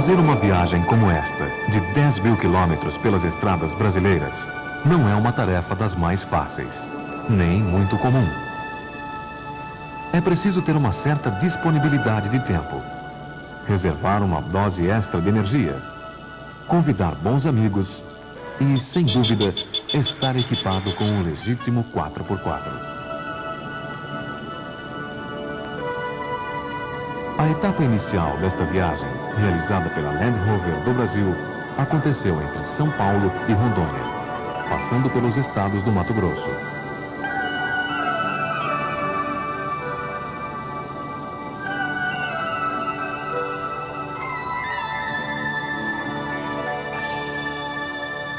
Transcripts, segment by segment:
Fazer uma viagem como esta, de 10 mil quilômetros pelas estradas brasileiras, não é uma tarefa das mais fáceis, nem muito comum. É preciso ter uma certa disponibilidade de tempo, reservar uma dose extra de energia, convidar bons amigos e, sem dúvida, estar equipado com um legítimo 4x4. A etapa inicial desta viagem, realizada pela Land Rover do Brasil, aconteceu entre São Paulo e Rondônia, passando pelos estados do Mato Grosso.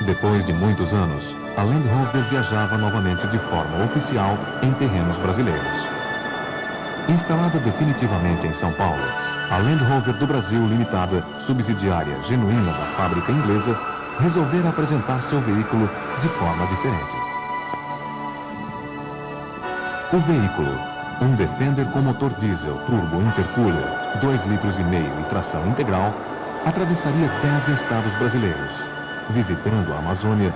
Depois de muitos anos, a Land Rover viajava novamente de forma oficial em terrenos brasileiros. Instalada definitivamente em São Paulo, a Land Rover do Brasil Limitada, subsidiária genuína da fábrica inglesa, resolvera apresentar seu veículo de forma diferente. O veículo, um Defender com motor diesel turbo intercooler, 2,5 litros e tração integral, atravessaria 10 estados brasileiros, visitando a Amazônia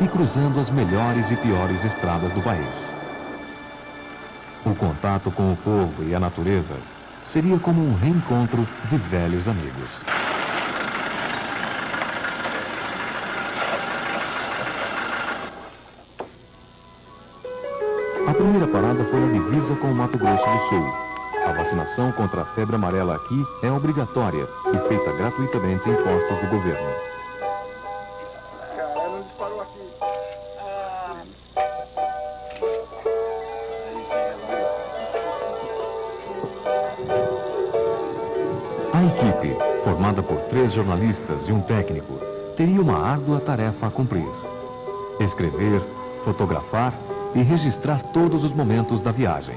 e cruzando as melhores e piores estradas do país. O contato com o povo e a natureza seria como um reencontro de velhos amigos. A primeira parada foi na divisa com o Mato Grosso do Sul. A vacinação contra a febre amarela aqui é obrigatória e feita gratuitamente em postos do governo. A equipe, formada por 3 jornalistas e um técnico, teria uma árdua tarefa a cumprir: escrever, fotografar e registrar todos os momentos da viagem,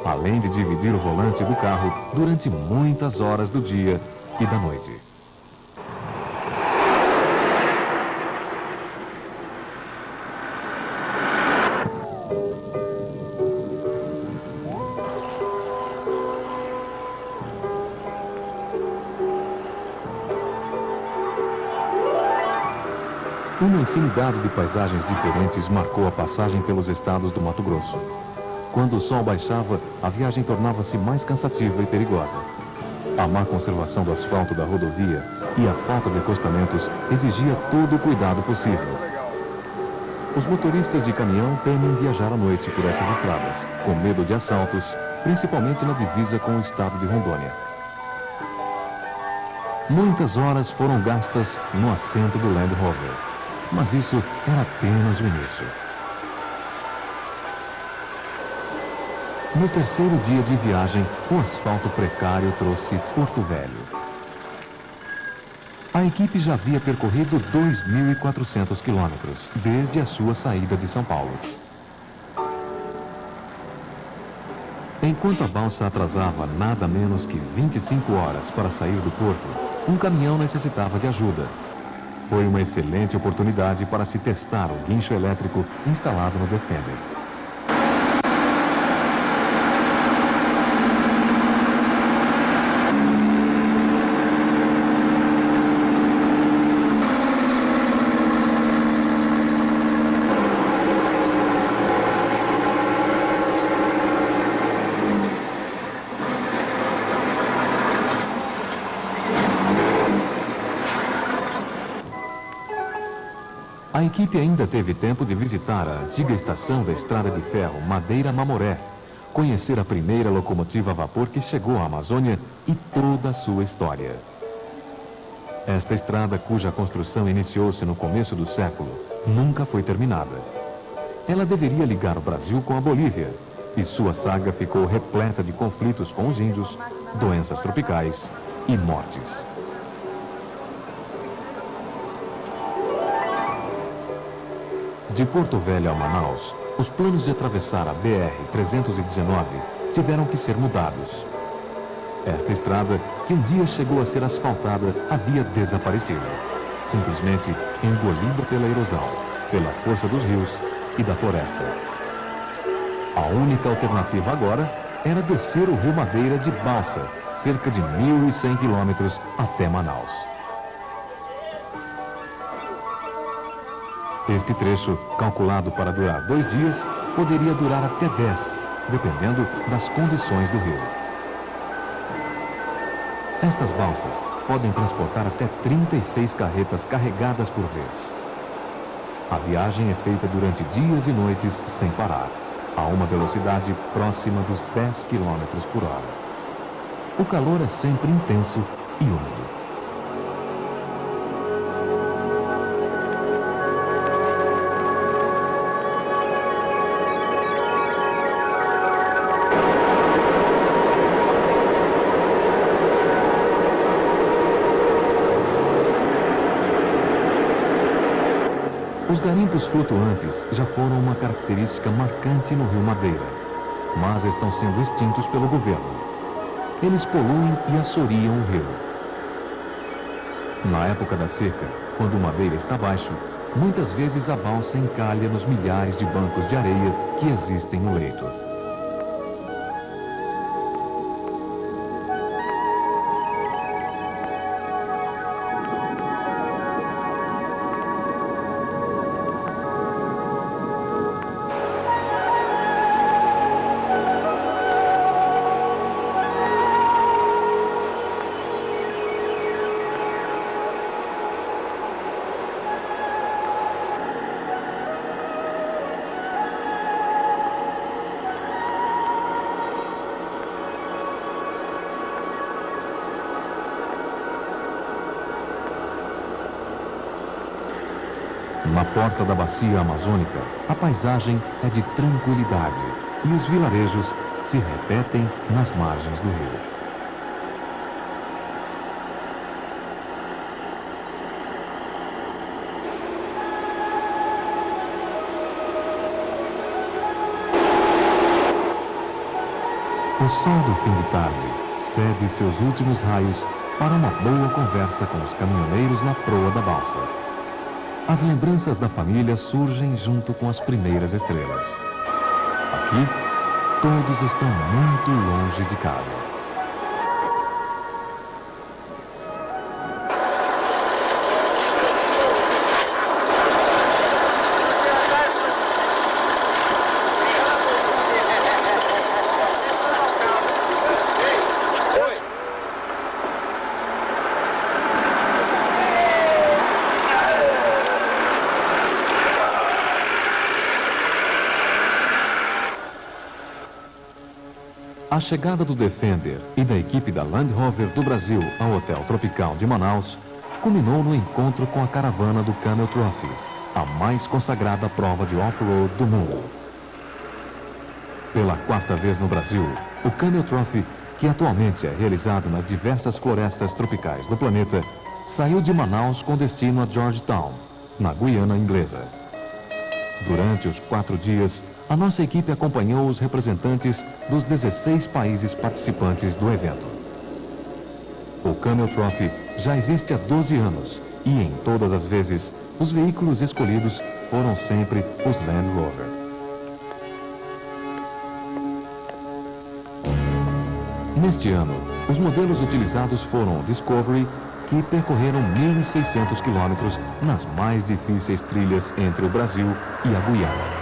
além de dividir o volante do carro durante muitas horas do dia e da noite. Uma infinidade de paisagens diferentes marcou a passagem pelos estados do Mato Grosso. Quando o sol baixava, a viagem tornava-se mais cansativa e perigosa. A má conservação do asfalto da rodovia e a falta de acostamentos exigia todo o cuidado possível. Os motoristas de caminhão temem viajar à noite por essas estradas, com medo de assaltos, principalmente na divisa com o estado de Rondônia. Muitas horas foram gastas no assento do Land Rover. Mas isso era apenas o início. No terceiro dia de viagem, o asfalto precário trouxe Porto Velho. A equipe já havia percorrido 2.400 quilômetros desde a sua saída de São Paulo. Enquanto a balsa atrasava nada menos que 25 horas para sair do porto, um caminhão necessitava de ajuda. Foi uma excelente oportunidade para se testar o guincho elétrico instalado no Defender. A equipe ainda teve tempo de visitar a antiga estação da Estrada de Ferro Madeira-Mamoré, conhecer a primeira locomotiva a vapor que chegou à Amazônia e toda a sua história. Esta estrada, cuja construção iniciou-se no começo do século, nunca foi terminada. Ela deveria ligar o Brasil com a Bolívia, e sua saga ficou repleta de conflitos com os índios, doenças tropicais e mortes. De Porto Velho a Manaus, os planos de atravessar a BR-319 tiveram que ser mudados. Esta estrada, que um dia chegou a ser asfaltada, havia desaparecido, simplesmente engolida pela erosão, pela força dos rios e da floresta. A única alternativa agora era descer o Rio Madeira de balsa, cerca de 1.100 quilômetros até Manaus. Este trecho, calculado para durar 2 dias, poderia durar até 10, dependendo das condições do rio. Estas balsas podem transportar até 36 carretas carregadas por vez. A viagem é feita durante dias e noites sem parar, a uma velocidade próxima dos 10 km por hora. O calor é sempre intenso e úmido. Os garimpos flutuantes já foram uma característica marcante no Rio Madeira, mas estão sendo extintos pelo governo. Eles poluem e assoriam o rio. Na época da seca, quando o Madeira está baixo, muitas vezes a balsa encalha nos milhares de bancos de areia que existem no leito. Na porta da bacia amazônica, a paisagem é de tranquilidade e os vilarejos se repetem nas margens do rio. O sol do fim de tarde cede seus últimos raios para uma boa conversa com os caminhoneiros na proa da balsa. As lembranças da família surgem junto com as primeiras estrelas. Aqui, todos estão muito longe de casa. A chegada do Defender e da equipe da Land Rover do Brasil ao Hotel Tropical de Manaus culminou no encontro com a caravana do Camel Trophy, a mais consagrada prova de off-road do mundo. Pela 4ª vez no Brasil, o Camel Trophy, que atualmente é realizado nas diversas florestas tropicais do planeta, saiu de Manaus com destino a Georgetown, na Guiana Inglesa. Durante os 4 dias, a nossa equipe acompanhou os representantes dos 16 países participantes do evento. O Camel Trophy já existe há 12 anos e, em todas as vezes, os veículos escolhidos foram sempre os Land Rover. Neste ano, os modelos utilizados foram o Discovery, que percorreram 1.600 quilômetros nas mais difíceis trilhas entre o Brasil e a Guiana.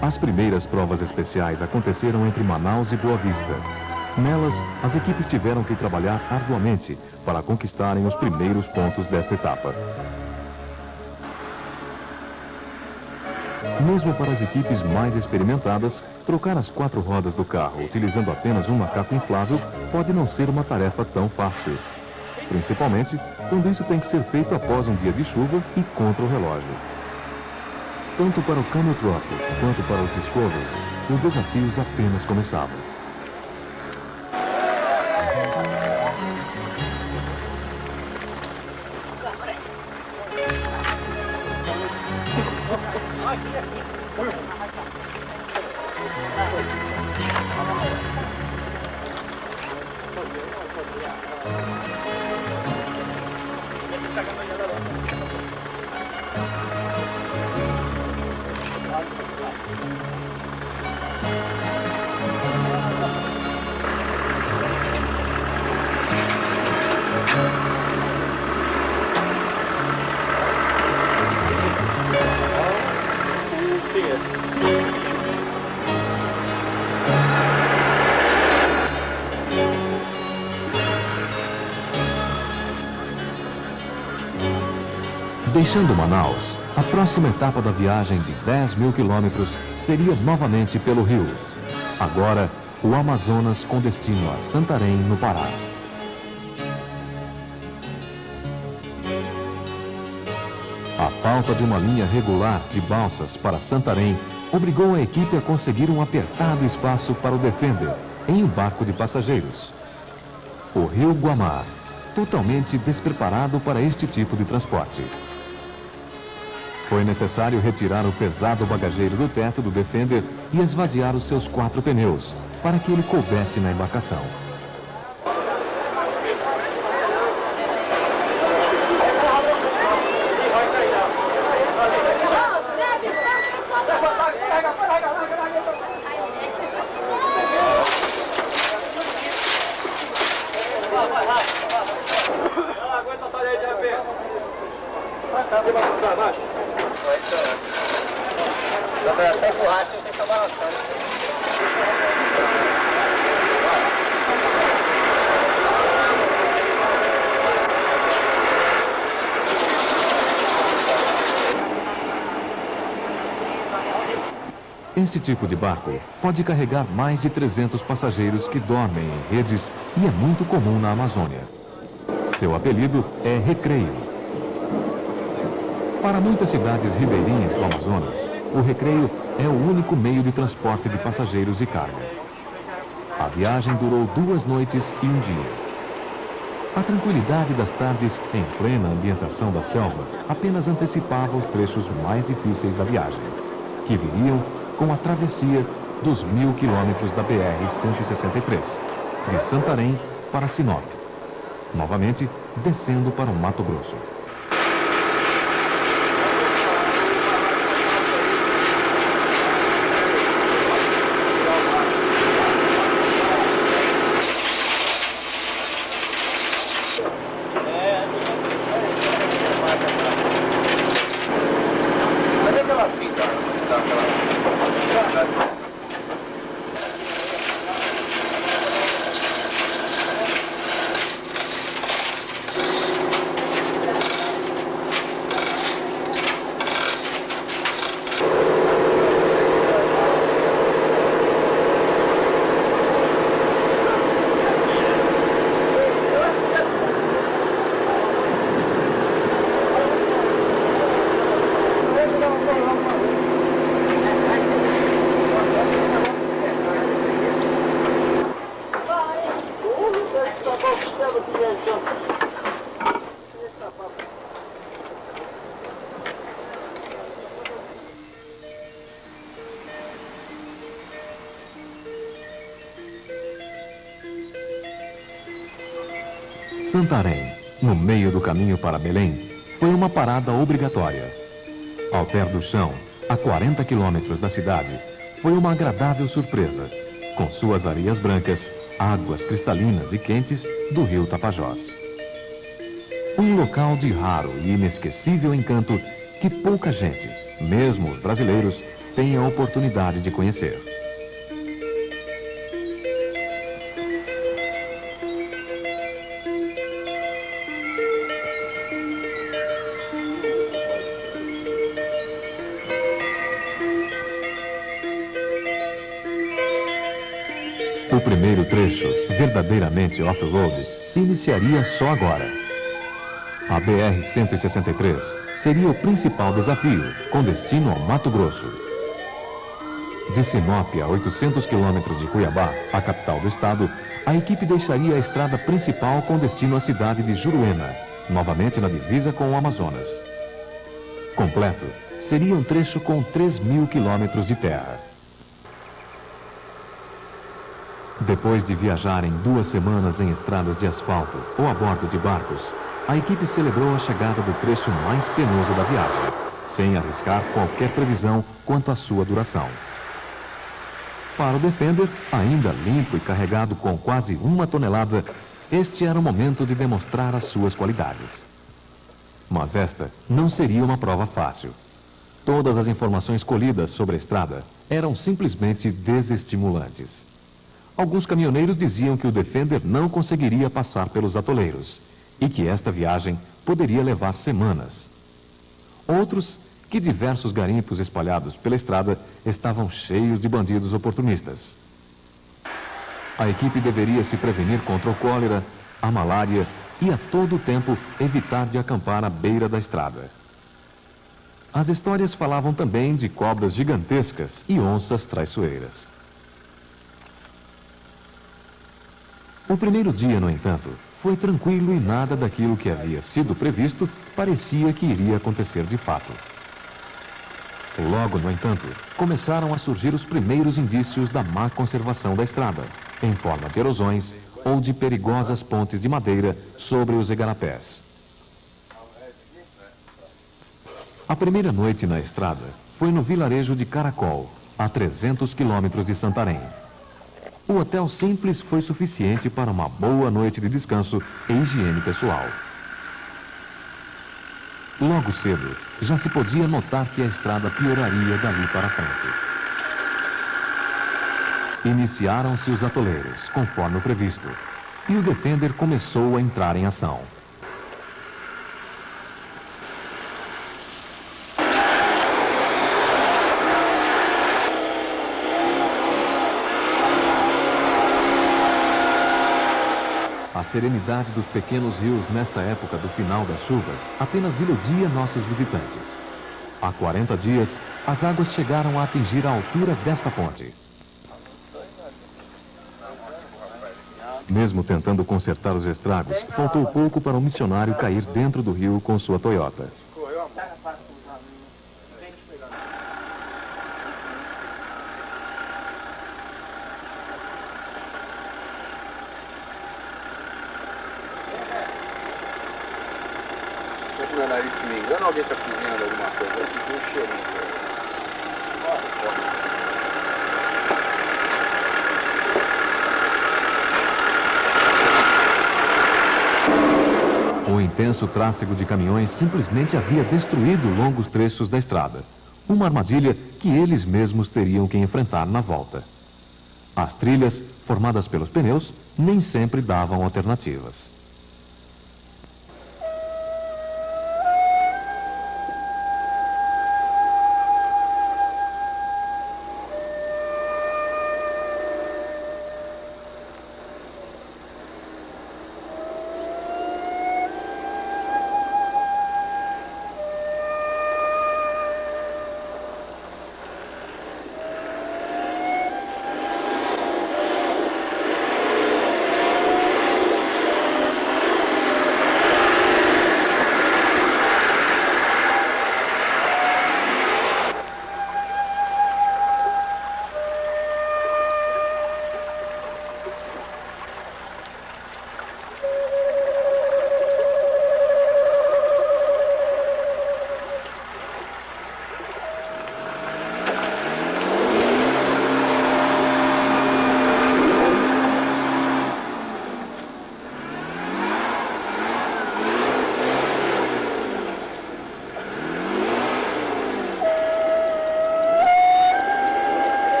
As primeiras provas especiais aconteceram entre Manaus e Boa Vista. Nelas, as equipes tiveram que trabalhar arduamente para conquistarem os primeiros pontos desta etapa. Mesmo para as equipes mais experimentadas, trocar as 4 rodas do carro utilizando apenas um macaco inflável pode não ser uma tarefa tão fácil. Principalmente quando isso tem que ser feito após um dia de chuva e contra o relógio. Tanto para o Camel Trophy quanto para os Discoveries, os desafios apenas começavam. Deixando Manaus, a próxima etapa da viagem de 10 mil quilômetros seria novamente pelo rio. Agora, o Amazonas com destino a Santarém, no Pará. A falta de uma linha regular de balsas para Santarém obrigou a equipe a conseguir um apertado espaço para o Defender em um barco de passageiros. O rio Guamá, totalmente despreparado para este tipo de transporte. Foi necessário retirar o pesado bagageiro do teto do Defender e esvaziar os seus 4 pneus, para que ele coubesse na embarcação. Este tipo de barco pode carregar mais de 300 passageiros que dormem em redes e é muito comum na Amazônia. Seu apelido é Recreio. Para muitas cidades ribeirinhas do Amazonas, o Recreio é o único meio de transporte de passageiros e carga. A viagem durou 2 noites e 1 dia. A tranquilidade das tardes, em plena ambientação da selva, apenas antecipava os trechos mais difíceis da viagem, que viriam com a travessia dos 1000 quilômetros da BR-163, de Santarém para Sinop, novamente descendo para o Mato Grosso. Santarém, no meio do caminho para Belém, foi uma parada obrigatória. Alter do Chão, a 40 quilômetros da cidade, foi uma agradável surpresa, com suas areias brancas, águas cristalinas e quentes do rio Tapajós. Um local de raro e inesquecível encanto que pouca gente, mesmo os brasileiros, tem a oportunidade de conhecer. O primeiro trecho, verdadeiramente off-road, se iniciaria só agora. A BR-163 seria o principal desafio, com destino ao Mato Grosso. De Sinop a 800 quilômetros de Cuiabá, a capital do estado, a equipe deixaria a estrada principal com destino à cidade de Juruena, novamente na divisa com o Amazonas. Completo, seria um trecho com 3.000 quilômetros de terra. Depois de viajarem 2 semanas em estradas de asfalto ou a bordo de barcos, a equipe celebrou a chegada do trecho mais penoso da viagem, sem arriscar qualquer previsão quanto à sua duração. Para o Defender, ainda limpo e carregado com quase 1 tonelada, este era o momento de demonstrar as suas qualidades. Mas esta não seria uma prova fácil. Todas as informações colhidas sobre a estrada eram simplesmente desestimulantes. Alguns caminhoneiros diziam que o Defender não conseguiria passar pelos atoleiros e que esta viagem poderia levar semanas. Outros que diversos garimpos espalhados pela estrada estavam cheios de bandidos oportunistas. A equipe deveria se prevenir contra o cólera, a malária e a todo tempo evitar de acampar à beira da estrada. As histórias falavam também de cobras gigantescas e onças traiçoeiras. O primeiro dia, no entanto, foi tranquilo e nada daquilo que havia sido previsto parecia que iria acontecer de fato. Logo, no entanto, começaram a surgir os primeiros indícios da má conservação da estrada, em forma de erosões ou de perigosas pontes de madeira sobre os igarapés. A primeira noite na estrada foi no vilarejo de Caracol, a 300 quilômetros de Santarém. O hotel simples foi suficiente para uma boa noite de descanso e higiene pessoal. Logo cedo, já se podia notar que a estrada pioraria dali para frente. Iniciaram-se os atoleiros, conforme o previsto, e o Defender começou a entrar em ação. A serenidade dos pequenos rios nesta época do final das chuvas apenas iludia nossos visitantes. Há 40 dias, as águas chegaram a atingir a altura desta ponte. Mesmo tentando consertar os estragos, faltou pouco para um missionário cair dentro do rio com sua Toyota. Meu nariz que me engana, alguém está cozinhando alguma coisa? Eu senti um cheirinho. O intenso tráfego de caminhões simplesmente havia destruído longos trechos da estrada. Uma armadilha que eles mesmos teriam que enfrentar na volta. As trilhas, formadas pelos pneus, nem sempre davam alternativas.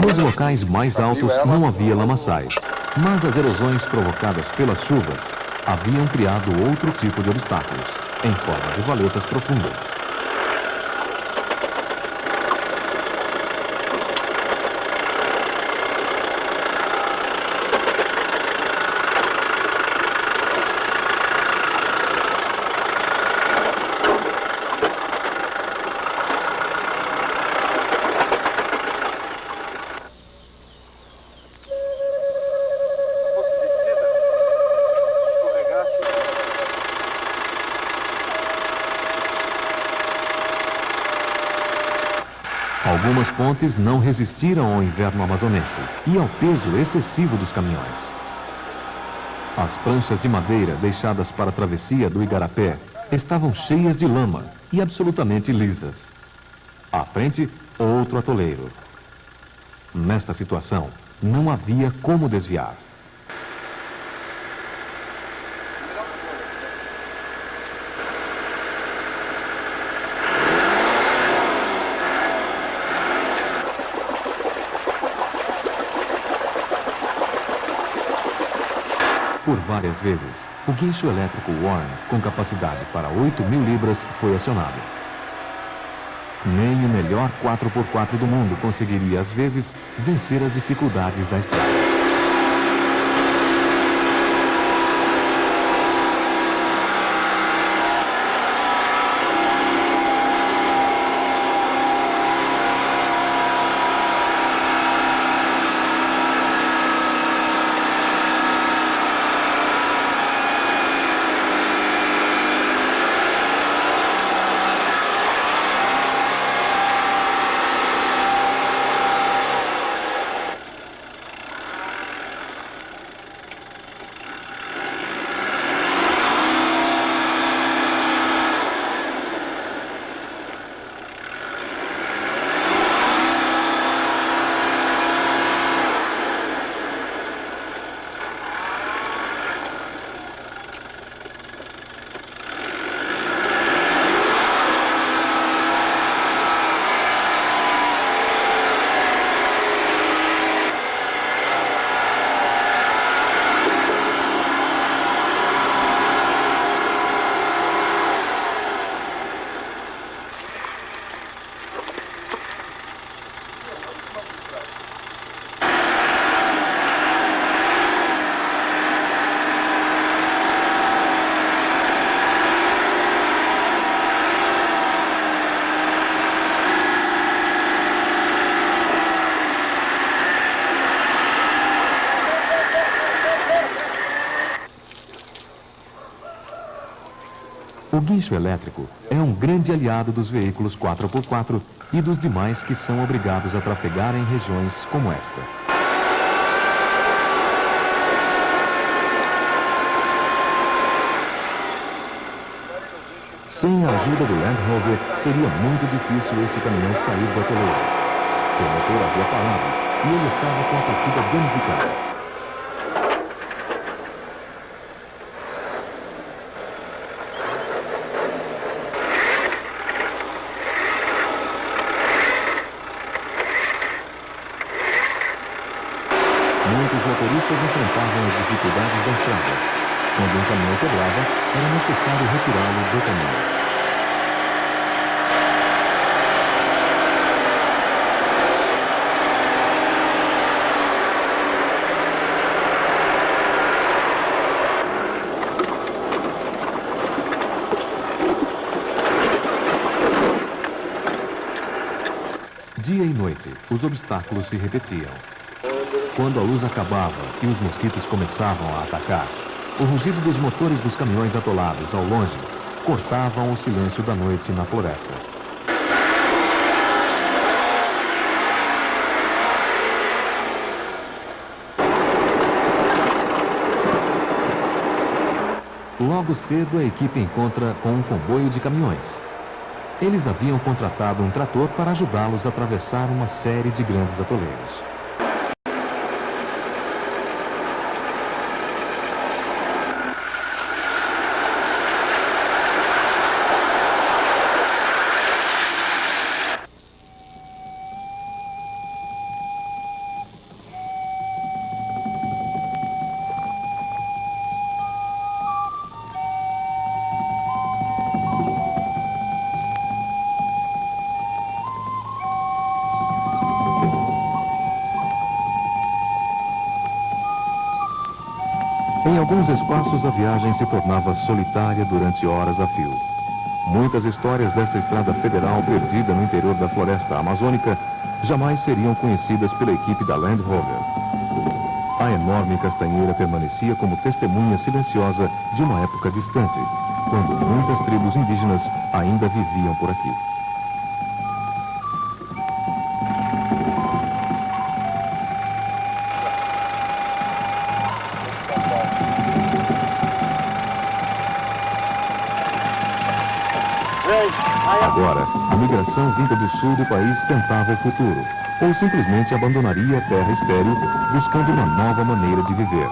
Nos locais mais altos não havia lamaçais, mas as erosões provocadas pelas chuvas haviam criado outro tipo de obstáculos, em forma de valetas profundas. Algumas pontes não resistiram ao inverno amazonense e ao peso excessivo dos caminhões. As pranchas de madeira deixadas para a travessia do Igarapé estavam cheias de lama e absolutamente lisas. À frente, outro atoleiro. Nesta situação, não havia como desviar. Por várias vezes, o guincho elétrico Warren, com capacidade para 8.000 libras, foi acionado. Nem o melhor 4x4 do mundo conseguiria, às vezes, vencer as dificuldades da estrada. O guincho elétrico é um grande aliado dos veículos 4x4 e dos demais que são obrigados a trafegar em regiões como esta. Sem a ajuda do Land Rover, seria muito difícil esse caminhão sair do atoleiro. Seu motor havia parado e ele estava com a partida danificada. Muitos motoristas enfrentavam as dificuldades da estrada. Quando um caminhão quebrava, era necessário retirá-lo do caminho. Dia e noite, os obstáculos se repetiam. Quando a luz acabava e os mosquitos começavam a atacar, o rugido dos motores dos caminhões atolados ao longe cortavam o silêncio da noite na floresta. Logo cedo, a equipe encontra com um comboio de caminhões. Eles haviam contratado um trator para ajudá-los a atravessar uma série de grandes atoleiros. Em alguns espaços, a viagem se tornava solitária durante horas a fio. Muitas histórias desta estrada federal perdida no interior da floresta amazônica jamais seriam conhecidas pela equipe da Land Rover. A enorme castanheira permanecia como testemunha silenciosa de uma época distante, quando muitas tribos indígenas ainda viviam por aqui. Agora, a migração vinda do sul do país tentava o futuro, ou simplesmente abandonaria a terra estéril, buscando uma nova maneira de viver.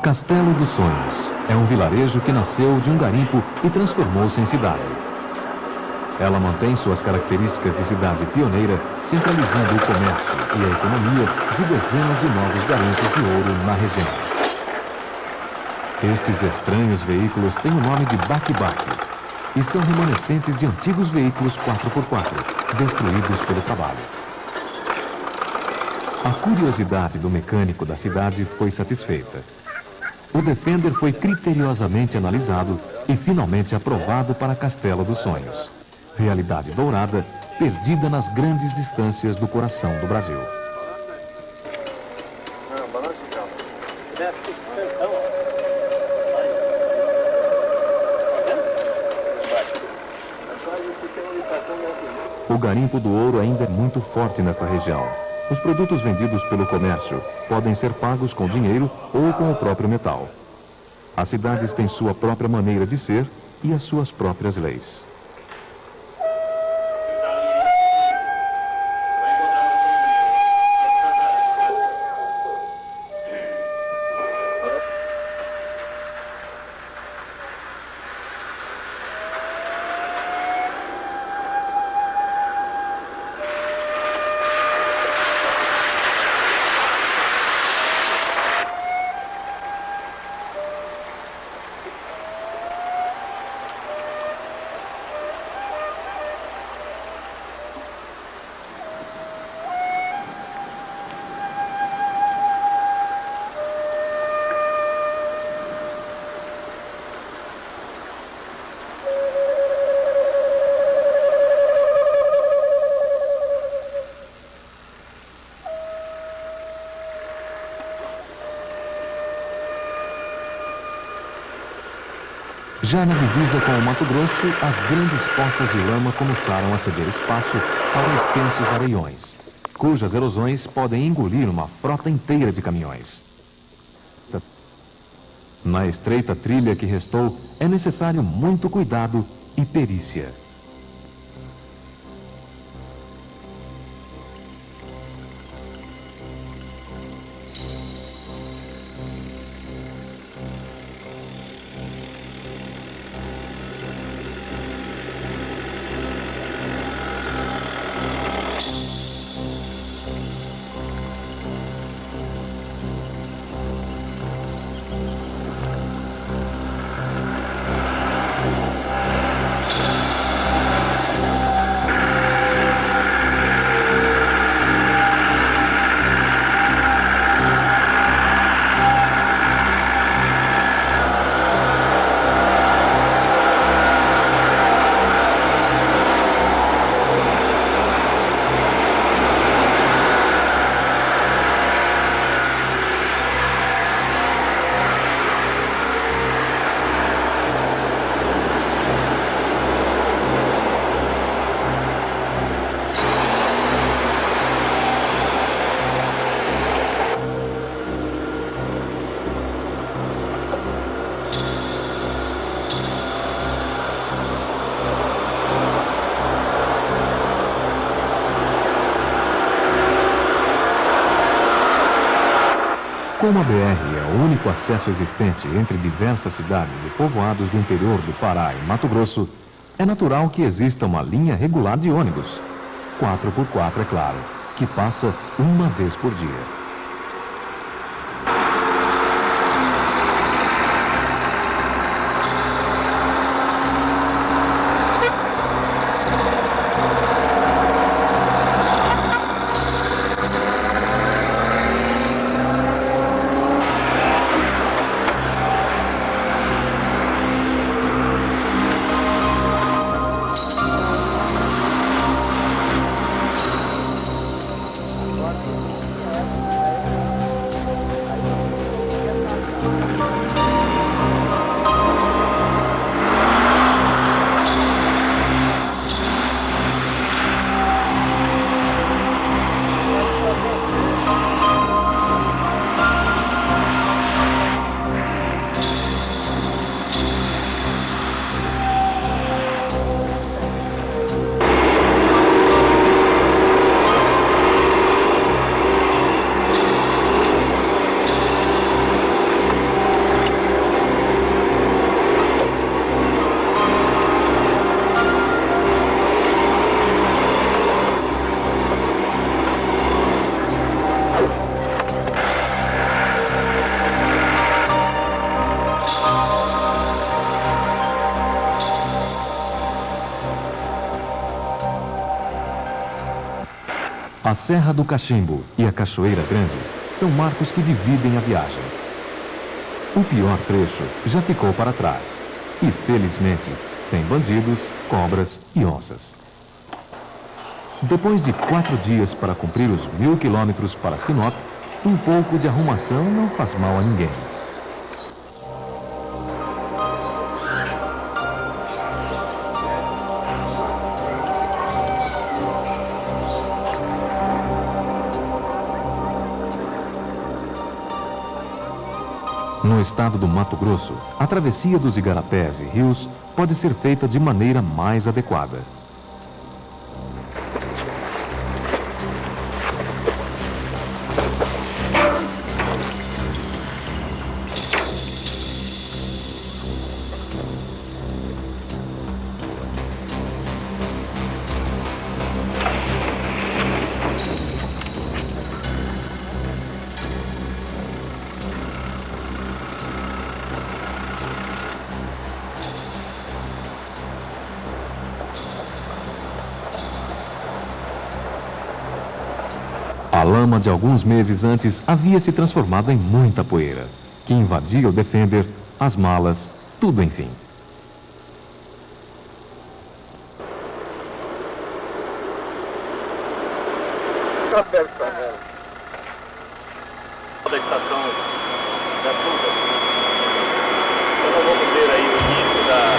Castelo dos Sonhos é um vilarejo que nasceu de um garimpo e transformou-se em cidade. Ela mantém suas características de cidade pioneira, centralizando o comércio e a economia de dezenas de novos garimpos de ouro na região. Estes estranhos veículos têm o nome de baque-baque e são remanescentes de antigos veículos 4x4, destruídos pelo trabalho. A curiosidade do mecânico da cidade foi satisfeita. O Defender foi criteriosamente analisado e finalmente aprovado para Castelo dos Sonhos. Realidade dourada, perdida nas grandes distâncias do coração do Brasil. O garimpo do ouro ainda é muito forte nesta região. Os produtos vendidos pelo comércio podem ser pagos com dinheiro ou com o próprio metal. As cidades têm sua própria maneira de ser e as suas próprias leis. Já na divisa com o Mato Grosso, as grandes poças de lama começaram a ceder espaço para extensos areiões, cujas erosões podem engolir uma frota inteira de caminhões. Na estreita trilha que restou, é necessário muito cuidado e perícia. Como a BR é o único acesso existente entre diversas cidades e povoados do interior do Pará e Mato Grosso, é natural que exista uma linha regular de ônibus, 4x4 é claro, que passa uma vez por dia. A Serra do Cachimbo e a Cachoeira Grande são marcos que dividem a viagem. O pior trecho já ficou para trás. E, felizmente, sem bandidos, cobras e onças. Depois de 4 dias para cumprir os 1000 quilômetros para Sinop, um pouco de arrumação não faz mal a ninguém. No estado do Mato Grosso, a travessia dos igarapés e rios pode ser feita de maneira mais adequada. A lama de alguns meses antes havia se transformado em muita poeira, que invadia o Defender, as malas, tudo enfim. Tá perto também. Da estação da Tuba. Então nós vamos ver aí o início da...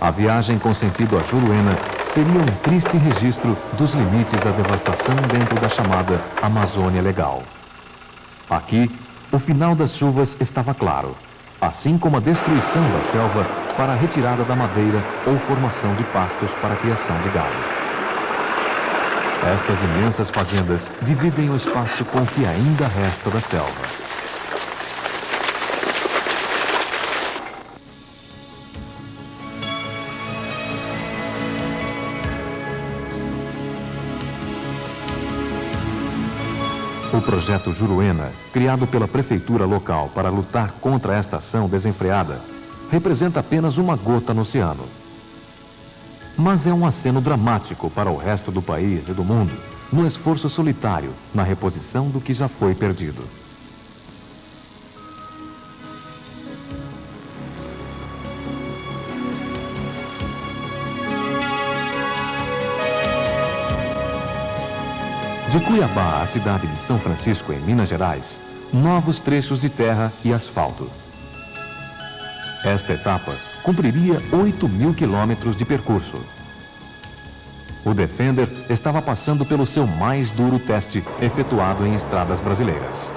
A viagem com sentido a Juruena seria um triste registro dos limites da devastação dentro da chamada Amazônia Legal. Aqui, o final das chuvas estava claro, assim como a destruição da selva para a retirada da madeira ou formação de pastos para a criação de gado. Estas imensas fazendas dividem o espaço com o que ainda resta da selva. O projeto Juruena, criado pela prefeitura local para lutar contra esta ação desenfreada, representa apenas uma gota no oceano. Mas é um aceno dramático para o resto do país e do mundo, no esforço solitário na reposição do que já foi perdido. De Cuiabá à cidade de São Francisco, em Minas Gerais, novos trechos de terra e asfalto. Esta etapa cumpriria 8.000 quilômetros de percurso. O Defender estava passando pelo seu mais duro teste efetuado em estradas brasileiras.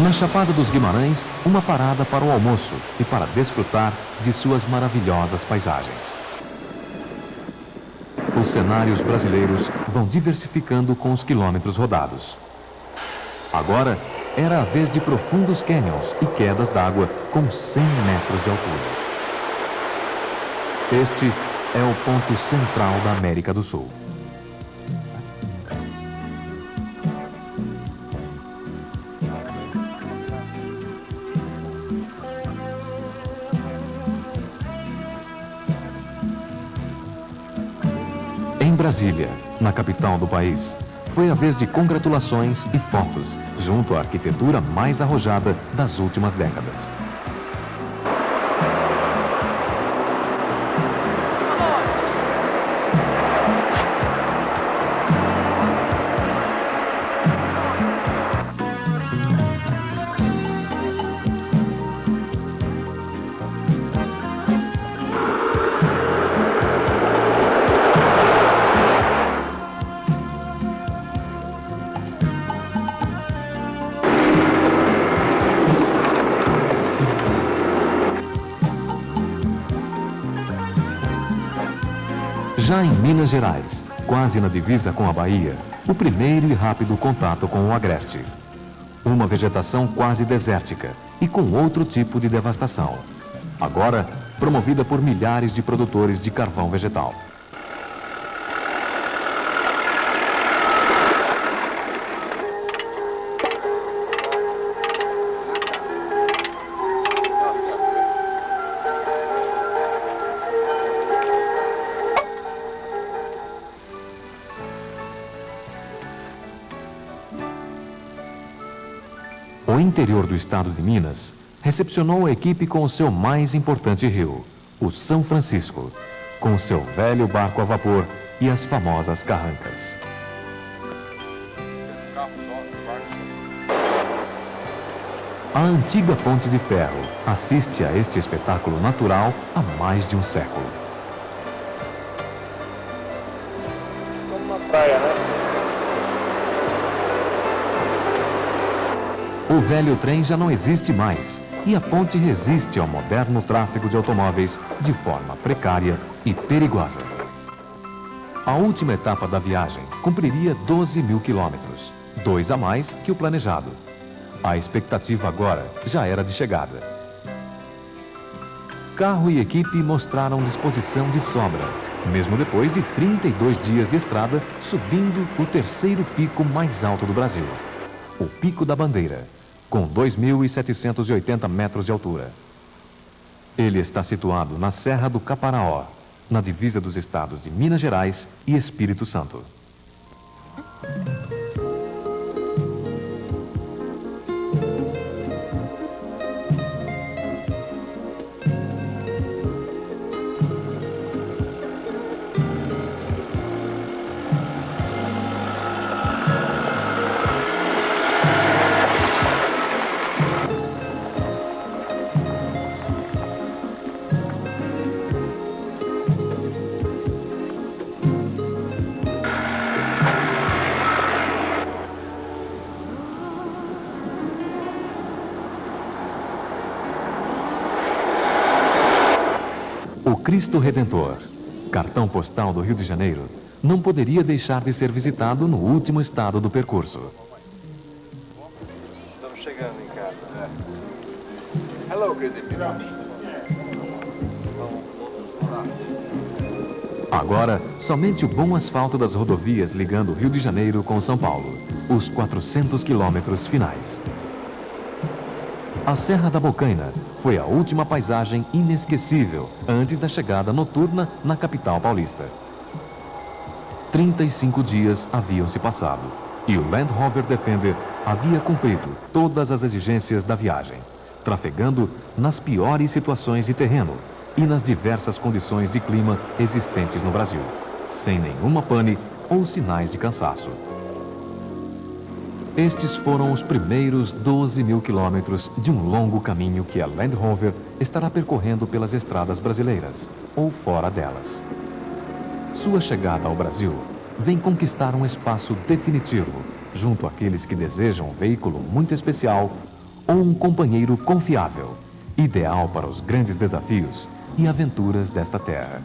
Na Chapada dos Guimarães, uma parada para o almoço e para desfrutar de suas maravilhosas paisagens. Os cenários brasileiros vão diversificando com os quilômetros rodados. Agora, era a vez de profundos cânions e quedas d'água com 100 metros de altura. Este é o ponto central da América do Sul. Em Brasília, na capital do país, foi a vez de congratulações e fotos, junto à arquitetura mais arrojada das últimas décadas. Já em Minas Gerais, quase na divisa com a Bahia, o primeiro e rápido contato com o agreste. Uma vegetação quase desértica e com outro tipo de devastação. Agora, promovida por milhares de produtores de carvão vegetal. O interior do estado de Minas recepcionou a equipe com o seu mais importante rio, o São Francisco, com seu velho barco a vapor e as famosas carrancas. A antiga Ponte de Ferro assiste a este espetáculo natural há mais de um século. Como uma praia, né? O velho trem já não existe mais e a ponte resiste ao moderno tráfego de automóveis de forma precária e perigosa. A última etapa da viagem cumpriria 12 mil quilômetros, 2 a mais que o planejado. A expectativa agora já era de chegada. Carro e equipe mostraram disposição de sobra, mesmo depois de 32 dias de estrada subindo o terceiro pico mais alto do Brasil, o Pico da Bandeira, com 2.780 metros de altura. Ele está situado na Serra do Caparaó, na divisa dos estados de Minas Gerais e Espírito Santo. O Cristo Redentor, cartão postal do Rio de Janeiro, não poderia deixar de ser visitado no último estado do percurso. Estamos chegando em casa, né? Hello, Cristo. Agora, somente o bom asfalto das rodovias ligando o Rio de Janeiro com São Paulo, os 400 quilômetros finais. A Serra da Bocaina foi a última paisagem inesquecível antes da chegada noturna na capital paulista. 35 dias haviam se passado e o Land Rover Defender havia cumprido todas as exigências da viagem, trafegando nas piores situações de terreno e nas diversas condições de clima existentes no Brasil, sem nenhuma pane ou sinais de cansaço. Estes foram os primeiros 12 mil quilômetros de um longo caminho que a Land Rover estará percorrendo pelas estradas brasileiras, ou fora delas. Sua chegada ao Brasil vem conquistar um espaço definitivo, junto àqueles que desejam um veículo muito especial ou um companheiro confiável, ideal para os grandes desafios e aventuras desta terra.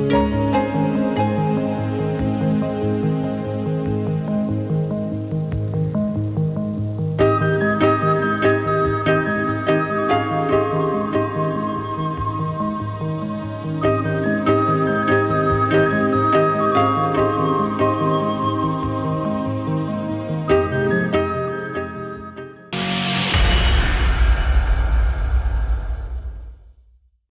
Música